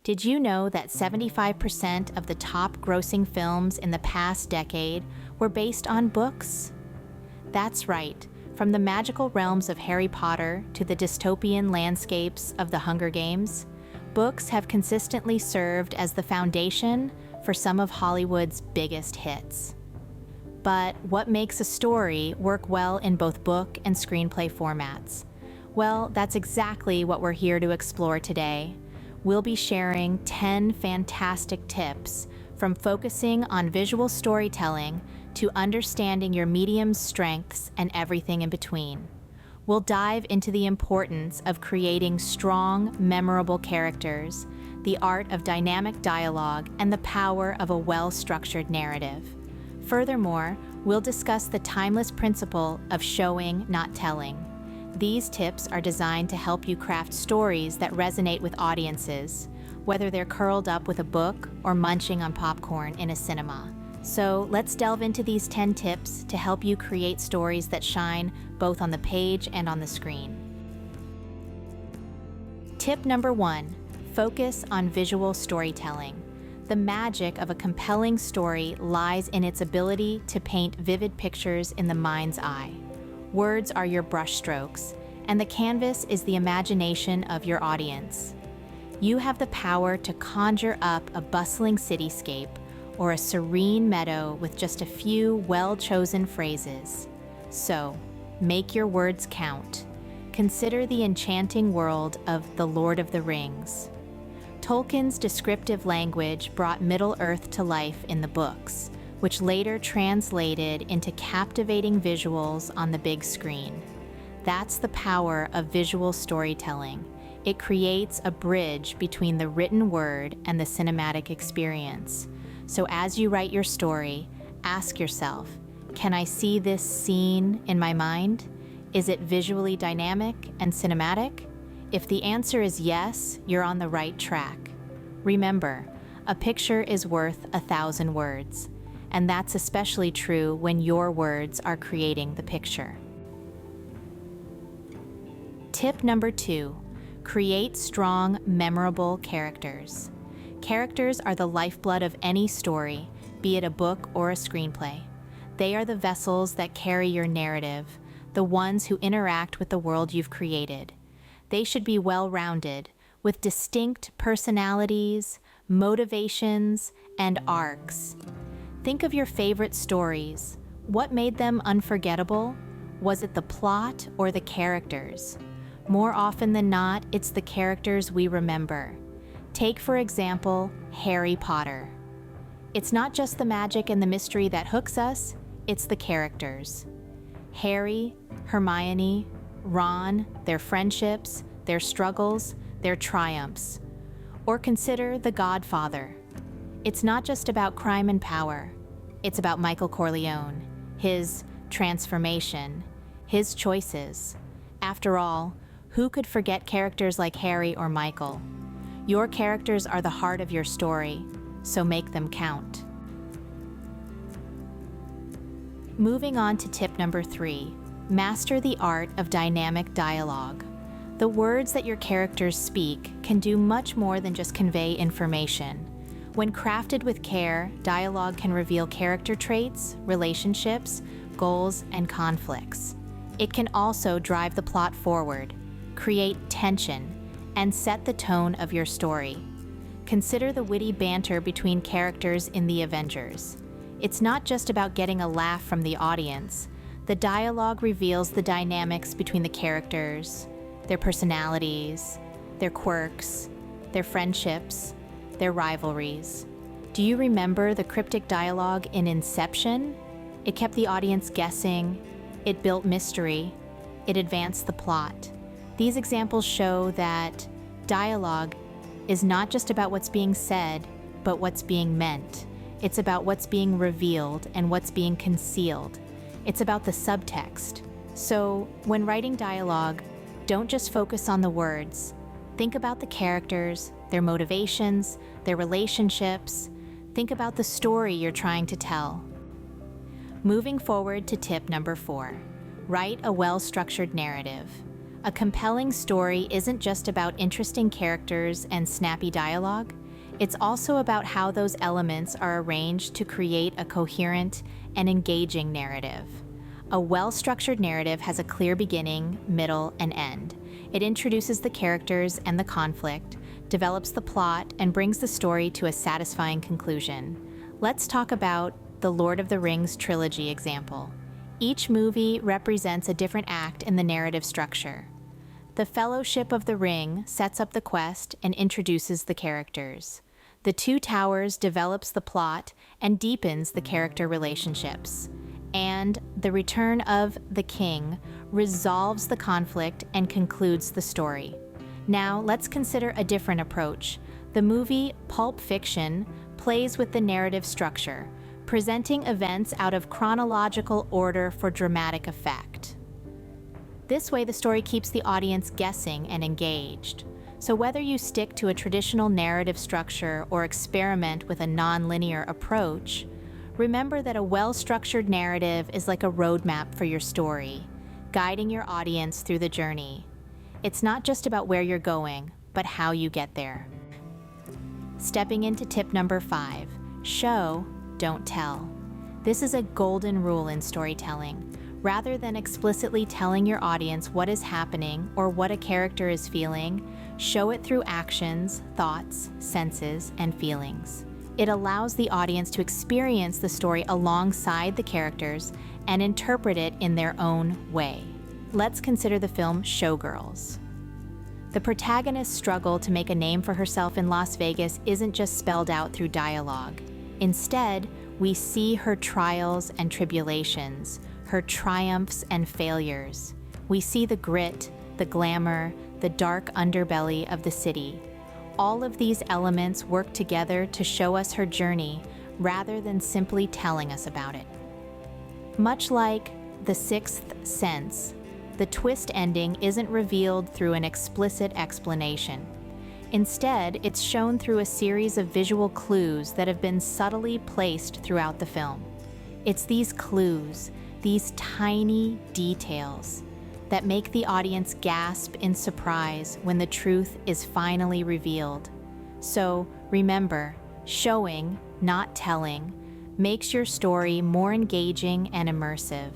Did you know that 75% of the top grossing films in the past decade were based on books? That's right, from the magical realms of Harry Potter to the dystopian landscapes of the Hunger Games, books have consistently served as the foundation for some of Hollywood's biggest hits. But what makes a story work well in both book and screenplay formats? Well, that's exactly what we're here to explore today. We'll be sharing 10 fantastic tips from focusing on visual storytelling to understanding your medium's strengths and everything in between. We'll dive into the importance of creating strong, memorable characters, the art of dynamic dialogue, and the power of a well-structured narrative. Furthermore, we'll discuss the timeless principle of showing, not telling. These tips are designed to help you craft stories that resonate with audiences, whether they're curled up with a book or munching on popcorn in a cinema. So let's delve into these 10 tips to help you create stories that shine both on the page and on the screen. Tip number 1, focus on visual storytelling. The magic of a compelling story lies in its ability to paint vivid pictures in the mind's eye. Words are your brushstrokes, and the canvas is the imagination of your audience. You have the power to conjure up a bustling cityscape or a serene meadow with just a few well-chosen phrases. So, make your words count. Consider the enchanting world of The Lord of the Rings. Tolkien's descriptive language brought Middle-earth to life in the books, which later translated into captivating visuals on the big screen. That's the power of visual storytelling. It creates a bridge between the written word and the cinematic experience. So as you write your story, ask yourself, can I see this scene in my mind? Is it visually dynamic and cinematic? If the answer is yes, you're on the right track. Remember, a picture is worth 1,000 words. And that's especially true when your words are creating the picture. Tip number 2, create strong, memorable characters. Characters are the lifeblood of any story, be it a book or a screenplay. They are the vessels that carry your narrative, the ones who interact with the world you've created. They should be well-rounded, with distinct personalities, motivations, and arcs. Think of your favorite stories. What made them unforgettable? Was it the plot or the characters? More often than not, it's the characters we remember. Take, for example, Harry Potter. It's not just the magic and the mystery that hooks us, it's the characters. Harry, Hermione, Ron, their friendships, their struggles, their triumphs. Or consider The Godfather. It's not just about crime and power. It's about Michael Corleone, his transformation, his choices. After all, who could forget characters like Harry or Michael? Your characters are the heart of your story, so make them count. Moving on to tip number 3, master the art of dynamic dialogue. The words that your characters speak can do much more than just convey information. When crafted with care, dialogue can reveal character traits, relationships, goals, and conflicts. It can also drive the plot forward, create tension, and set the tone of your story. Consider the witty banter between characters in The Avengers. It's not just about getting a laugh from the audience. The dialogue reveals the dynamics between the characters, their personalities, their quirks, their friendships, their rivalries. Do you remember the cryptic dialogue in Inception? It kept the audience guessing, it built mystery, it advanced the plot. These examples show that dialogue is not just about what's being said, but what's being meant. It's about what's being revealed and what's being concealed. It's about the subtext. So, when writing dialogue, don't just focus on the words. Think about the characters, their motivations, their relationships. Think about the story you're trying to tell. Moving forward to tip number 4, write a well-structured narrative. A compelling story isn't just about interesting characters and snappy dialogue. It's also about how those elements are arranged to create a coherent and engaging narrative. A well-structured narrative has a clear beginning, middle, and end. It introduces the characters and the conflict, develops the plot, and brings the story to a satisfying conclusion. Let's talk about the Lord of the Rings trilogy example. Each movie represents a different act in the narrative structure. The Fellowship of the Ring sets up the quest and introduces the characters. The Two Towers develops the plot and deepens the character relationships. And The Return of the King resolves the conflict and concludes the story. Now, let's consider a different approach. The movie Pulp Fiction plays with the narrative structure, presenting events out of chronological order for dramatic effect. This way, the story keeps the audience guessing and engaged. So whether you stick to a traditional narrative structure or experiment with a non-linear approach, remember that a well-structured narrative is like a roadmap for your story, guiding your audience through the journey. It's not just about where you're going, but how you get there. Stepping into tip number 5, show, don't tell. This is a golden rule in storytelling. Rather than explicitly telling your audience what is happening or what a character is feeling, show it through actions, thoughts, senses, and feelings. It allows the audience to experience the story alongside the characters and interpret it in their own way. Let's consider the film Showgirls. The protagonist's struggle to make a name for herself in Las Vegas isn't just spelled out through dialogue. Instead, we see her trials and tribulations, her triumphs and failures. We see the grit, the glamour, the dark underbelly of the city. All of these elements work together to show us her journey rather than simply telling us about it. Much like The Sixth Sense, the twist ending isn't revealed through an explicit explanation. Instead, it's shown through a series of visual clues that have been subtly placed throughout the film. It's these clues, these tiny details, that make the audience gasp in surprise when the truth is finally revealed. So remember, showing, not telling, makes your story more engaging and immersive.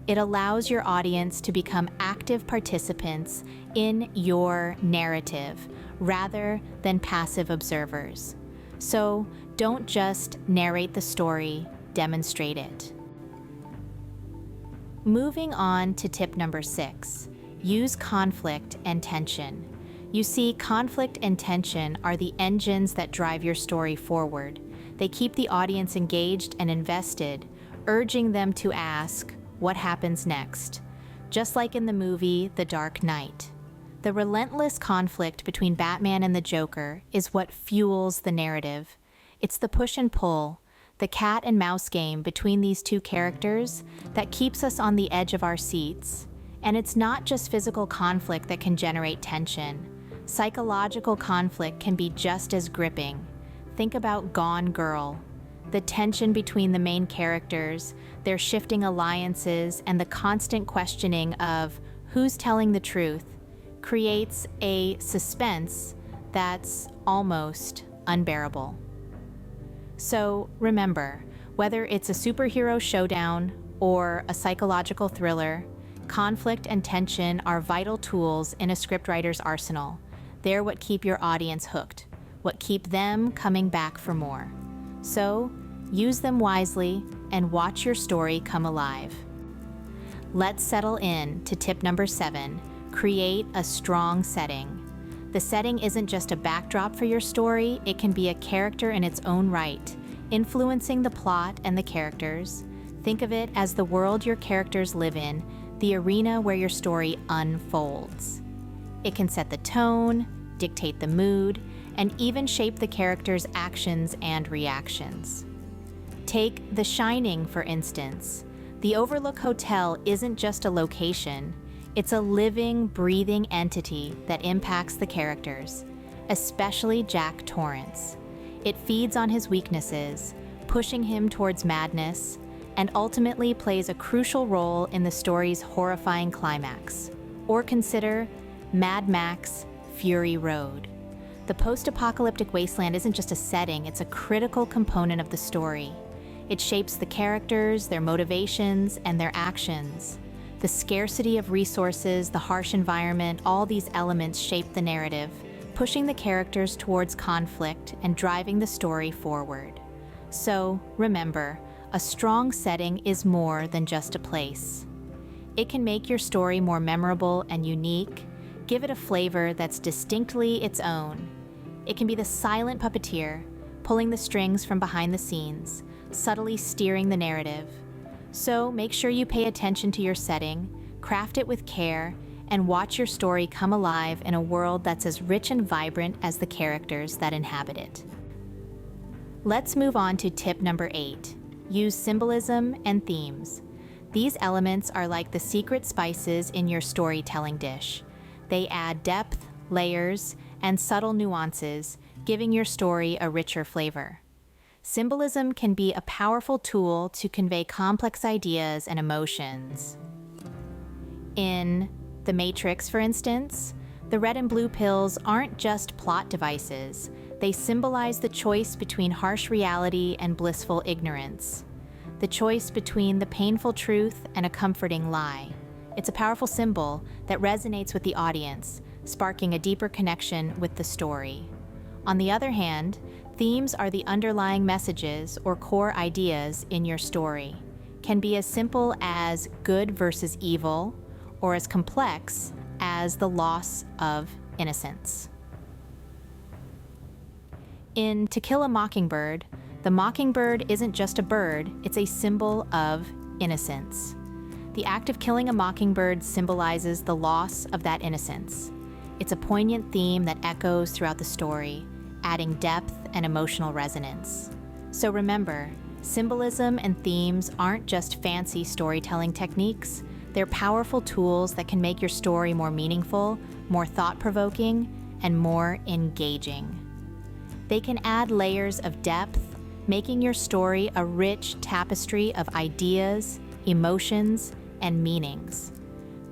It allows your audience to become active participants in your narrative rather than passive observers. So don't just narrate the story, demonstrate it. Moving on to tip number 6, use conflict and tension. You see, conflict and tension are the engines that drive your story forward. They keep the audience engaged and invested, urging them to ask, what happens next? Just like in the movie The Dark Knight. The relentless conflict between Batman and the Joker is what fuels the narrative. It's the push and pull, the cat and mouse game between these two characters that keeps us on the edge of our seats. And it's not just physical conflict that can generate tension. Psychological conflict can be just as gripping. Think about Gone Girl. The tension between the main characters, their shifting alliances, and the constant questioning of who's telling the truth creates a suspense that's almost unbearable. So remember, whether it's a superhero showdown or a psychological thriller, conflict and tension are vital tools in a scriptwriter's arsenal. They're what keep your audience hooked, what keep them coming back for more. So use them wisely and watch your story come alive. Let's settle in to tip number 7, create a strong setting. The setting isn't just a backdrop for your story, it can be a character in its own right, influencing the plot and the characters. Think of it as the world your characters live in, the arena where your story unfolds. It can set the tone, dictate the mood, and even shape the characters' actions and reactions. Take The Shining, for instance. The Overlook Hotel isn't just a location, it's a living, breathing entity that impacts the characters, especially Jack Torrance. It feeds on his weaknesses, pushing him towards madness, and ultimately plays a crucial role in the story's horrifying climax. Or consider Mad Max: Fury Road. The post-apocalyptic wasteland isn't just a setting, it's a critical component of the story. It shapes the characters, their motivations, and their actions. The scarcity of resources, the harsh environment, all these elements shape the narrative, pushing the characters towards conflict and driving the story forward. So, remember, a strong setting is more than just a place. It can make your story more memorable and unique, give it a flavor that's distinctly its own. It can be the silent puppeteer, pulling the strings from behind the scenes, subtly steering the narrative. So make sure you pay attention to your setting, craft it with care, and watch your story come alive in a world that's as rich and vibrant as the characters that inhabit it. Let's move on to tip number 8. Use symbolism and themes. These elements are like the secret spices in your storytelling dish. They add depth, layers, and subtle nuances, giving your story a richer flavor. Symbolism can be a powerful tool to convey complex ideas and emotions. In The Matrix, for instance, the red and blue pills aren't just plot devices. They symbolize the choice between harsh reality and blissful ignorance, the choice between the painful truth and a comforting lie. It's a powerful symbol that resonates with the audience, sparking a deeper connection with the story. On the other hand, themes are the underlying messages or core ideas in your story. Can be as simple as good versus evil, or as complex as the loss of innocence. In To Kill a Mockingbird, the mockingbird isn't just a bird, it's a symbol of innocence. The act of killing a mockingbird symbolizes the loss of that innocence. It's a poignant theme that echoes throughout the story, adding depth and emotional resonance. So remember, symbolism and themes aren't just fancy storytelling techniques, they're powerful tools that can make your story more meaningful, more thought-provoking, and more engaging. They can add layers of depth, making your story a rich tapestry of ideas, emotions, and meanings.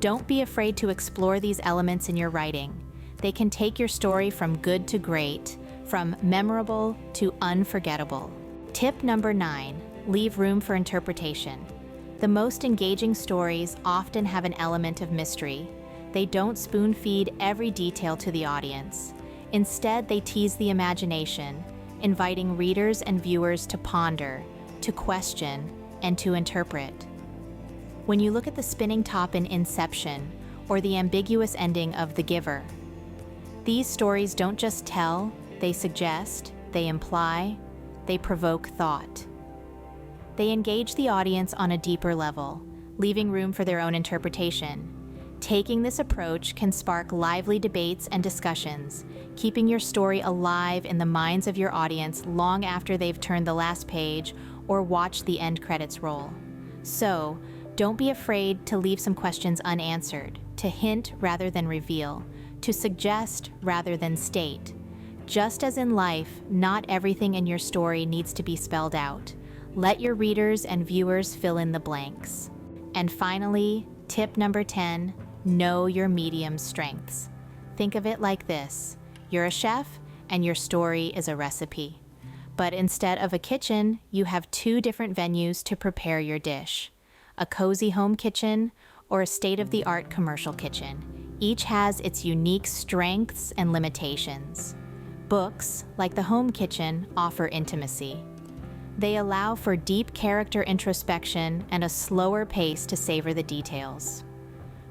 Don't be afraid to explore these elements in your writing. They can take your story from good to great, from memorable to unforgettable. Tip number 9, leave room for interpretation. The most engaging stories often have an element of mystery. They don't spoon-feed every detail to the audience. Instead, they tease the imagination, inviting readers and viewers to ponder, to question, and to interpret. When you look at the spinning top in Inception, or the ambiguous ending of The Giver, these stories don't just tell, they suggest, they imply, they provoke thought. They engage the audience on a deeper level, leaving room for their own interpretation. Taking this approach can spark lively debates and discussions, keeping your story alive in the minds of your audience long after they've turned the last page or watched the end credits roll. So, don't be afraid to leave some questions unanswered, to hint rather than reveal, to suggest rather than state. Just as in life, not everything in your story needs to be spelled out. Let your readers and viewers fill in the blanks. And finally, tip number 10, know your medium's strengths. Think of it like this. You're a chef, and your story is a recipe. But instead of a kitchen, you have 2 different venues to prepare your dish. A cozy home kitchen or a state-of-the-art commercial kitchen. Each has its unique strengths and limitations. Books, like the home kitchen, offer intimacy. They allow for deep character introspection and a slower pace to savor the details.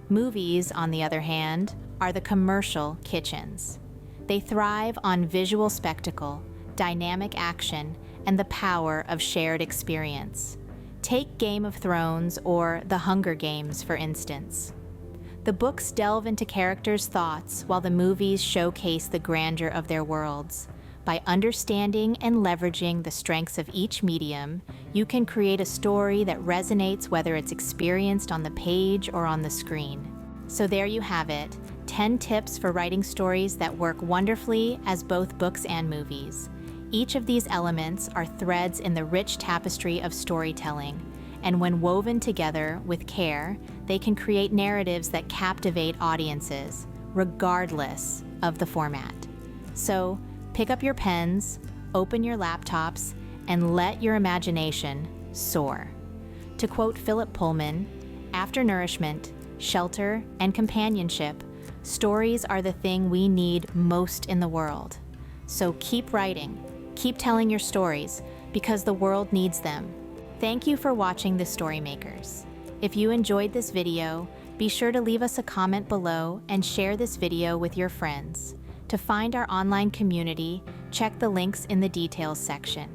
Movies, on the other hand, are the commercial kitchens. They thrive on visual spectacle, dynamic action, and the power of shared experience. Take Game of Thrones or The Hunger Games, for instance. The books delve into characters' thoughts while the movies showcase the grandeur of their worlds. By understanding and leveraging the strengths of each medium, you can create a story that resonates whether it's experienced on the page or on the screen. So there you have it, 10 tips for writing stories that work wonderfully as both books and movies. Each of these elements are threads in the rich tapestry of storytelling, and when woven together with care, they can create narratives that captivate audiences, regardless of the format. So, pick up your pens, open your laptops, and let your imagination soar. To quote Philip Pullman, "After nourishment, shelter, and companionship, stories are the thing we need most in the world. So keep writing, keep telling your stories, because the world needs them." Thank you for watching The Storymakers. If you enjoyed this video, be sure to leave us a comment below and share this video with your friends. To find our online community, check the links in the details section.